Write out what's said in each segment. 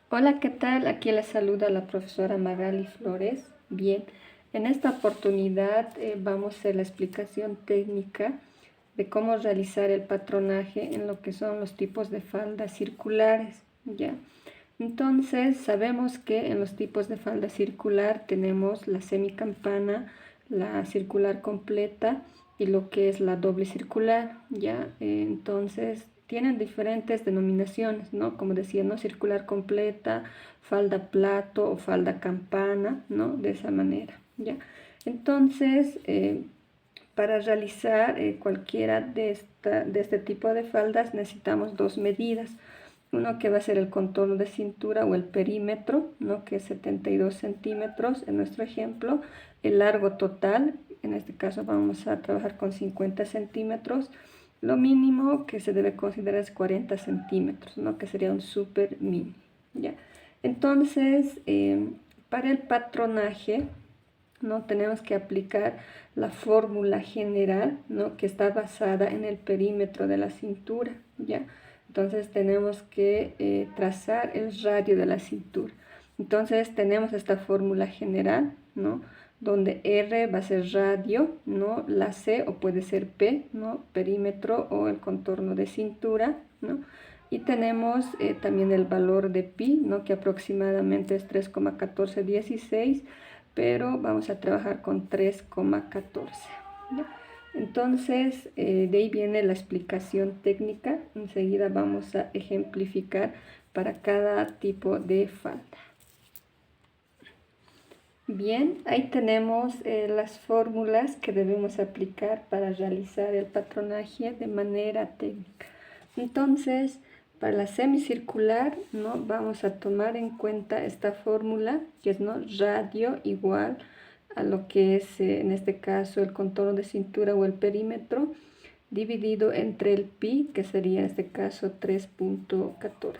Hola, ¿qué tal? Aquí les saluda la profesora Magali Flores. Bien, en esta oportunidad vamos a hacer la explicación técnica de cómo realizar el patronaje en lo que son los tipos de faldas circulares, ¿ya? Entonces, sabemos que en los tipos de falda circular tenemos la semicampana, la circular completa y lo que es la doble circular, ¿ya? Entonces, tienen diferentes denominaciones, ¿no? Como decía, ¿no? Circular completa, falda plato o falda campana, ¿no? De esa manera, ¿ya? Entonces, para realizar cualquiera de este tipo de faldas necesitamos dos medidas. Uno que va a ser el contorno de cintura o el perímetro, ¿no? Que es 72 centímetros en nuestro ejemplo. El largo total, en este caso vamos a trabajar con 50 centímetros. Lo mínimo que se debe considerar es 40 centímetros, ¿no? Que sería un super mini, ¿ya? Entonces, para el patronaje, ¿no? Tenemos que aplicar la fórmula general, ¿no? Que está basada en el perímetro de la cintura, ¿ya? Entonces tenemos que trazar el radio de la cintura. Entonces tenemos esta fórmula general, ¿no? Donde R va a ser radio, ¿no? La C o puede ser P, ¿no? Perímetro o el contorno de cintura, ¿no? Y tenemos también el valor de pi, ¿no? Que aproximadamente es 3,1416, pero vamos a trabajar con 3,14. Entonces, de ahí viene la explicación técnica. Enseguida vamos a ejemplificar para cada tipo de falda. Bien, ahí tenemos las fórmulas que debemos aplicar para realizar el patronaje de manera técnica. Entonces, para la semicircular, ¿no? Vamos a tomar en cuenta esta fórmula, que es, ¿no? Radio igual a lo que es, en este caso, el contorno de cintura o el perímetro, dividido entre el pi, que sería en este caso 3,14.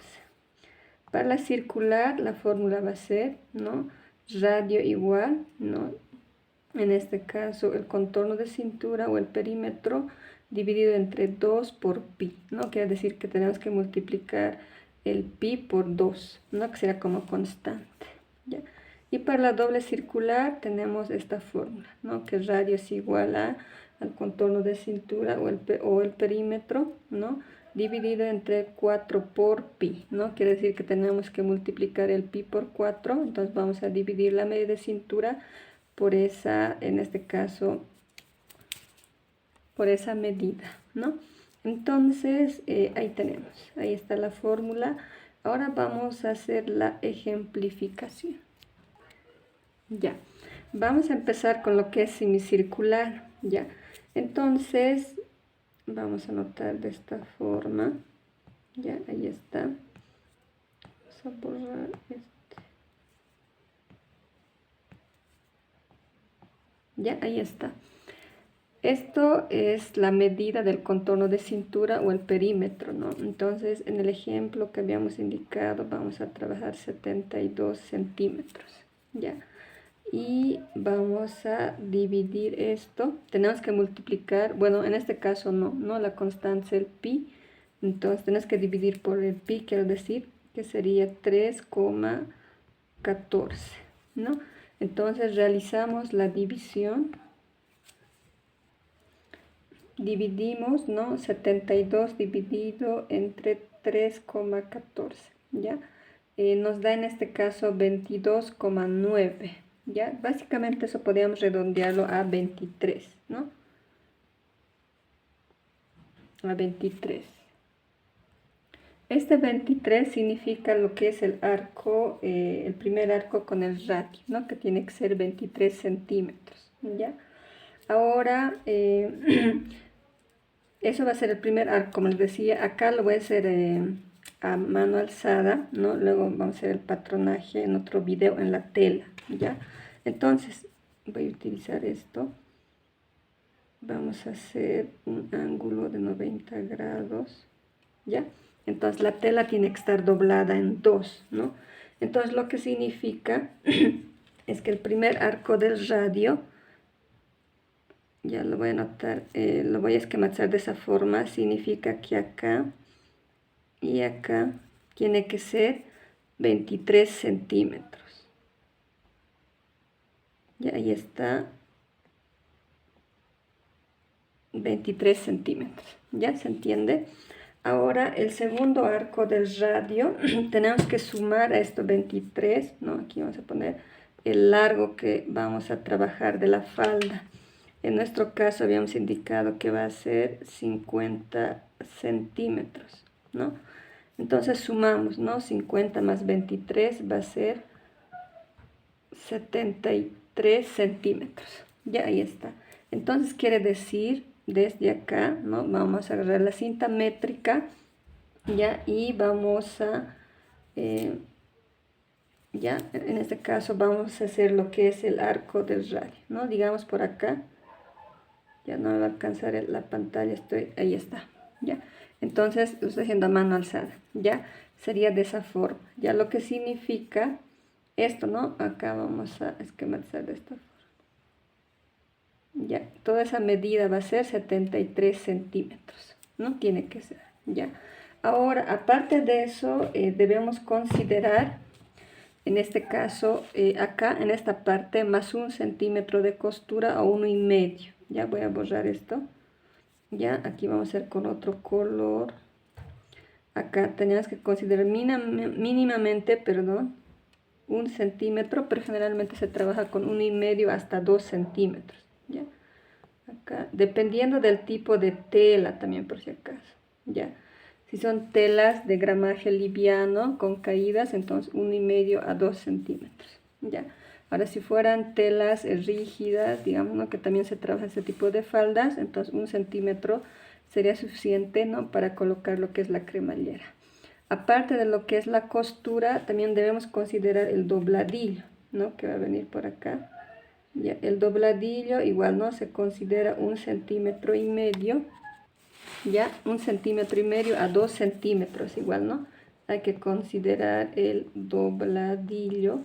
Para la circular, la fórmula va a ser, ¿no? Radio igual, ¿no? En este caso, el contorno de cintura o el perímetro dividido entre 2 por pi, ¿no? Quiere decir que tenemos que multiplicar el pi por 2, ¿no? Que será como constante, ¿ya? Y para la doble circular tenemos esta fórmula, ¿no? Que radio es igual al contorno de cintura o el perímetro, ¿no? Dividido entre 4 por pi, ¿no? Quiere decir que tenemos que multiplicar el pi por 4, entonces vamos a dividir la media de cintura por esa, en este caso, por esa medida, ¿no? Entonces, ahí tenemos, ahí está la fórmula. Ahora vamos a hacer la ejemplificación. Ya, vamos a empezar con lo que es semicircular, ya. Entonces, vamos a anotar de esta forma, ya, ahí está. Vamos a borrar este. Ya, ahí está. Esto es la medida del contorno de cintura o el perímetro, ¿no? Entonces, en el ejemplo que habíamos indicado, vamos a trabajar 72 centímetros, ¿ya? Y vamos a dividir esto. Tenemos que multiplicar, bueno, en este caso no, la constante es el pi. Entonces, tenemos que dividir por el pi, quiero decir que sería 3,14, ¿no? Entonces, realizamos la división. Dividimos, ¿no? 72 dividido entre 3,14, ¿ya? Nos da en este caso 22,9, ¿ya? Básicamente eso podríamos redondearlo a 23, ¿no? A 23. Este 23 significa lo que es el arco, el primer arco con el radio, ¿no? Que tiene que ser 23 centímetros, ¿ya? Ahora, eso va a ser el primer arco, como les decía, acá lo voy a hacer a mano alzada, ¿no? Luego vamos a hacer el patronaje en otro video en la tela, ¿ya? Entonces, voy a utilizar esto. Vamos a hacer un ángulo de 90 grados, ¿ya? Entonces la tela tiene que estar doblada en dos, ¿no? Entonces lo que significa es que el primer arco del radio, ya lo voy a anotar, lo voy a esquematizar de esa forma, significa que acá y acá tiene que ser 23 centímetros. Ya ahí está. 23 centímetros. ¿Ya se entiende? Ahora el segundo arco del radio, tenemos que sumar a estos 23, ¿no? Aquí vamos a poner el largo que vamos a trabajar de la falda. En nuestro caso habíamos indicado que va a ser 50 centímetros, ¿no? Entonces sumamos, ¿no? 50 más 23 va a ser 73 centímetros. Ya ahí está. Entonces quiere decir, desde acá, ¿no? Vamos a agarrar la cinta métrica, ya, y vamos a, ya, en este caso vamos a hacer lo que es el arco del radio, ¿no? Digamos por acá, ya no me va a alcanzar la pantalla, ahí está, ya. Entonces lo estoy haciendo a mano alzada, ya, sería de esa forma, ya, lo que significa esto, ¿no? Acá vamos a esquematizar de esta forma. Ya, toda esa medida va a ser 73 centímetros, ¿no? Tiene que ser, ya. Ahora, aparte de eso, debemos considerar, en este caso, acá en esta parte, más 1 centímetro de costura o 1,5. Ya voy a borrar esto. Ya, aquí vamos a hacer con otro color. Acá tenemos que considerar mínimamente, perdón, 1 centímetro, pero generalmente se trabaja con 1,5 hasta 2 centímetros. ¿Ya? Acá, dependiendo del tipo de tela también, por si acaso. ¿Ya? Si son telas de gramaje liviano con caídas, entonces 1,5 a 2 centímetros. ¿Ya? Ahora, si fueran telas rígidas, digamos, ¿no? Que también se trabaja este tipo de faldas, entonces 1 centímetro sería suficiente, ¿no? Para colocar lo que es la cremallera. Aparte de lo que es la costura, también debemos considerar el dobladillo, ¿no? Que va a venir por acá. Ya, el dobladillo igual, ¿no? Se considera 1,5 centímetros. Ya, 1,5 centímetros a 2 centímetros igual, ¿no? Hay que considerar el dobladillo,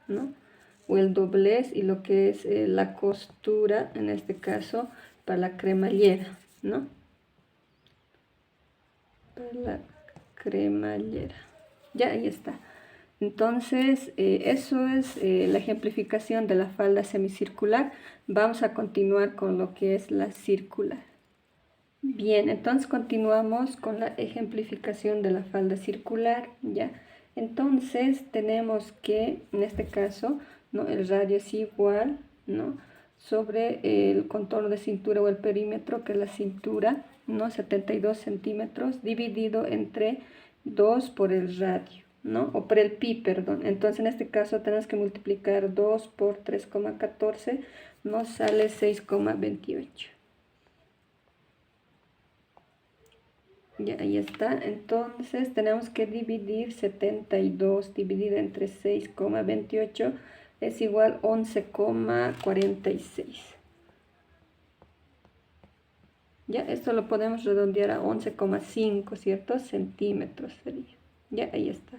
¿no? O el doblez, y lo que es la costura, en este caso, para la cremallera, ¿no? Para la cremallera. Ya, ahí está. Entonces, eso es la ejemplificación de la falda semicircular. Vamos a continuar con lo que es la circular. Bien, entonces continuamos con la ejemplificación de la falda circular, ¿ya? Entonces tenemos que, en este caso, ¿no? El radio es igual, ¿no? Sobre el contorno de cintura o el perímetro, que es la cintura, ¿no? 72 centímetros, dividido entre 2 por el radio, ¿no? O por el pi, perdón. Entonces en este caso tenemos que multiplicar 2 por 3,14, nos sale 6,28. Ya, ahí está. Entonces tenemos que dividir 72 dividido entre 6,28 es igual a 11,46. Ya, esto lo podemos redondear a 11,5, ¿cierto? Centímetros sería. Ya, ahí está.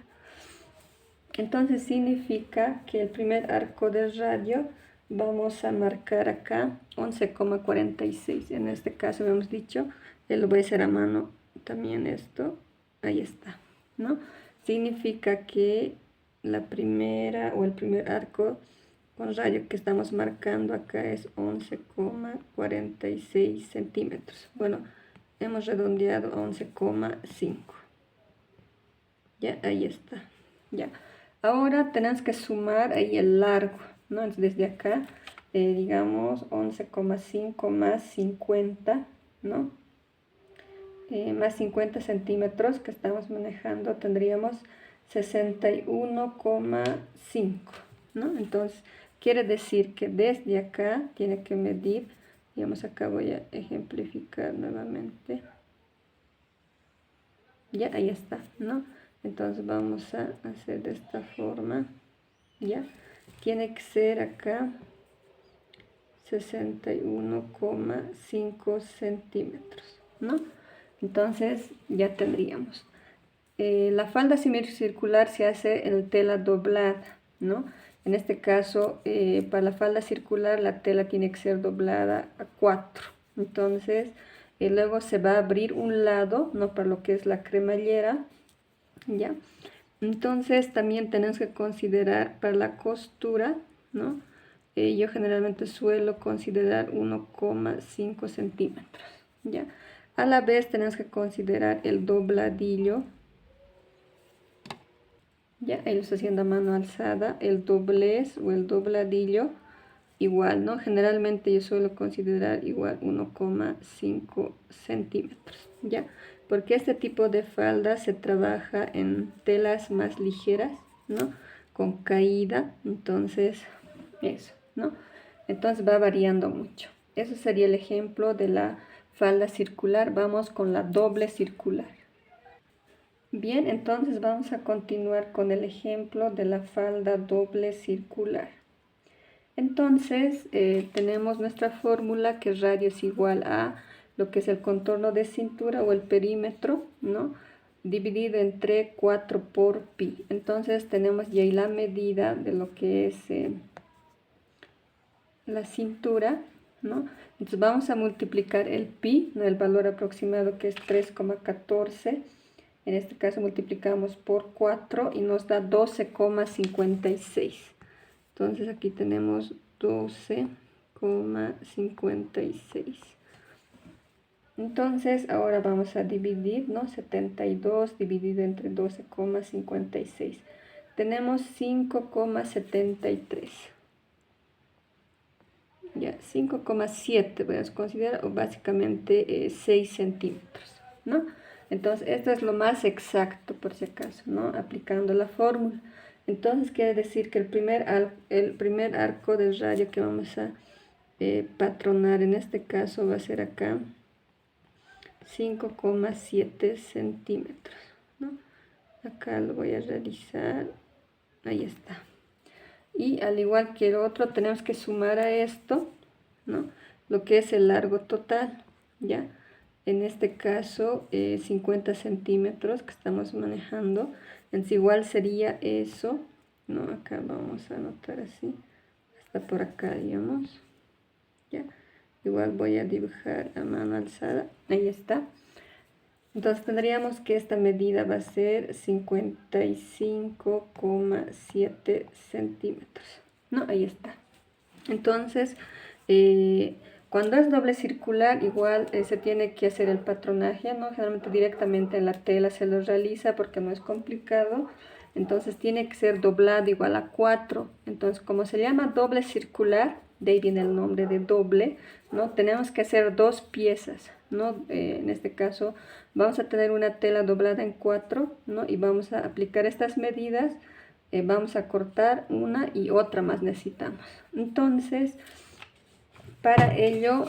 Entonces significa que el primer arco del radio vamos a marcar acá 11,46. En este caso hemos dicho, lo voy a hacer a mano también esto. Ahí está, ¿no? Significa que la primera o el primer arco con radio que estamos marcando acá es 11,46 centímetros. Bueno, hemos redondeado a 11,5. Ya, ahí está. Ya. Ahora tenemos que sumar ahí el largo, ¿no? Entonces desde acá, digamos, 11,5 más 50, ¿no? Más 50 centímetros que estamos manejando, tendríamos 61,5, ¿no? Entonces, quiere decir que desde acá tiene que medir, digamos, acá voy a ejemplificar nuevamente. Ya, ahí está, ¿no? Entonces vamos a hacer de esta forma, ¿ya? Tiene que ser acá 61,5 centímetros, ¿no? Entonces ya tendríamos. La falda semicircular se hace en tela doblada, ¿no? En este caso, para la falda circular la tela tiene que ser doblada a 4. Entonces, luego se va a abrir un lado, ¿no? Para lo que es la cremallera, ¿ya? Entonces también tenemos que considerar para la costura, ¿no? Yo generalmente suelo considerar 1,5 centímetros, ¿ya? A la vez tenemos que considerar el dobladillo, ya, ahí lo estoy haciendo a mano alzada, el doblez o el dobladillo, igual, ¿no? Generalmente yo suelo considerar igual 1,5 centímetros, ¿ya? Porque este tipo de falda se trabaja en telas más ligeras, ¿no? Con caída, entonces, eso, ¿no? Entonces va variando mucho. Eso sería el ejemplo de la falda circular. Vamos con la doble circular. Bien, entonces vamos a continuar con el ejemplo de la falda doble circular. Entonces tenemos nuestra fórmula que radio es igual a lo que es el contorno de cintura o el perímetro, ¿no? Dividido entre 4 por pi. Entonces tenemos ya ahí la medida de lo que es la cintura, ¿no? Entonces vamos a multiplicar el pi, ¿no? El valor aproximado que es 3,14. En este caso multiplicamos por 4 y nos da 12,56. Entonces aquí tenemos 12,56. Entonces ahora vamos a dividir, ¿no? 72 dividido entre 12,56. Tenemos 5,73. Ya, 5,7 voy a considerar, o básicamente 6 centímetros, ¿no? Entonces esto es lo más exacto por si acaso, ¿no? Aplicando la fórmula. Entonces quiere decir que el primer arco del radio que vamos a patronar en este caso va a ser acá 5,7 centímetros, ¿no? Acá lo voy a realizar, ahí está. Y al igual que el otro tenemos que sumar a esto, ¿no? Lo que es el largo total, ¿ya? En este caso 50 centímetros que estamos manejando. Entonces igual sería eso, ¿no? Acá vamos a anotar así, hasta por acá, digamos, ¿ya? Igual voy a dibujar a mano alzada, ahí está. Entonces tendríamos que esta medida va a ser 55,7 centímetros, ¿no? Ahí está. Entonces, cuando es doble circular, igual se tiene que hacer el patronaje, ¿no? Generalmente directamente en la tela se lo realiza porque no es complicado. Entonces tiene que ser doblado igual a 4. Entonces, como se llama doble circular, de ahí viene el nombre de doble, ¿no? Tenemos que hacer 2 piezas, ¿no? En este caso vamos a tener una tela doblada en 4, ¿no? Y vamos a aplicar estas medidas, vamos a cortar una y otra más necesitamos. Entonces, para ello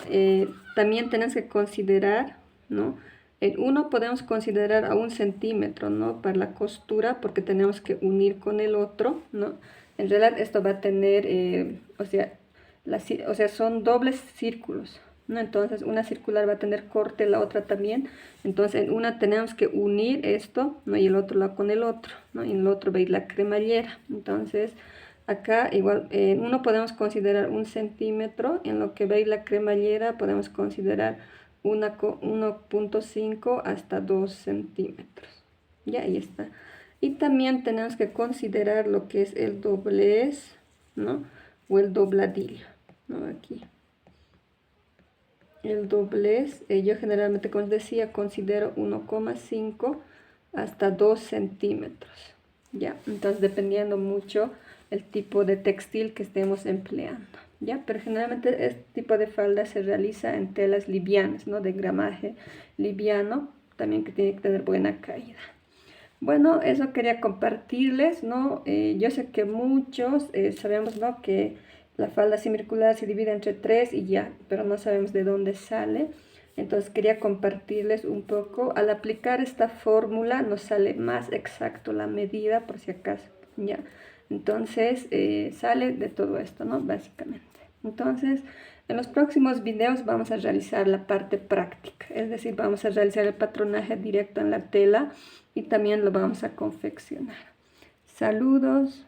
también tenemos que considerar, ¿no? En uno podemos considerar a 1 centímetro, ¿no? Para la costura, porque tenemos que unir con el otro, ¿no? En realidad esto va a tener, o sea, son dobles círculos, ¿no? Entonces una circular va a tener corte, la otra también. Entonces en una tenemos que unir esto, ¿no? Y el otro lado con el otro, ¿no? Y en el otro va a ir la cremallera. Entonces acá igual en uno podemos considerar 1 centímetro, en lo que va a ir la cremallera podemos considerar 1,5 hasta 2 centímetros. Ya, ahí está. Y también tenemos que considerar lo que es el doblez, ¿no? O el dobladillo, ¿no? Aquí. El doblez, yo generalmente, como les decía, considero 1,5 hasta 2 centímetros. Ya, entonces dependiendo mucho el tipo de textil que estemos empleando. ¿Ya? Pero generalmente este tipo de falda se realiza en telas livianas, ¿no? De gramaje liviano, también que tiene que tener buena caída. Bueno, eso quería compartirles, ¿no? Yo sé que muchos sabemos, ¿no? Que la falda circular se divide entre 3 y ya, pero no sabemos de dónde sale. Entonces quería compartirles un poco. Al aplicar esta fórmula nos sale más exacto la medida, por si acaso, ¿ya? Entonces sale de todo esto, ¿no? Básicamente. Entonces, en los próximos videos vamos a realizar la parte práctica, es decir, vamos a realizar el patronaje directo en la tela y también lo vamos a confeccionar. Saludos.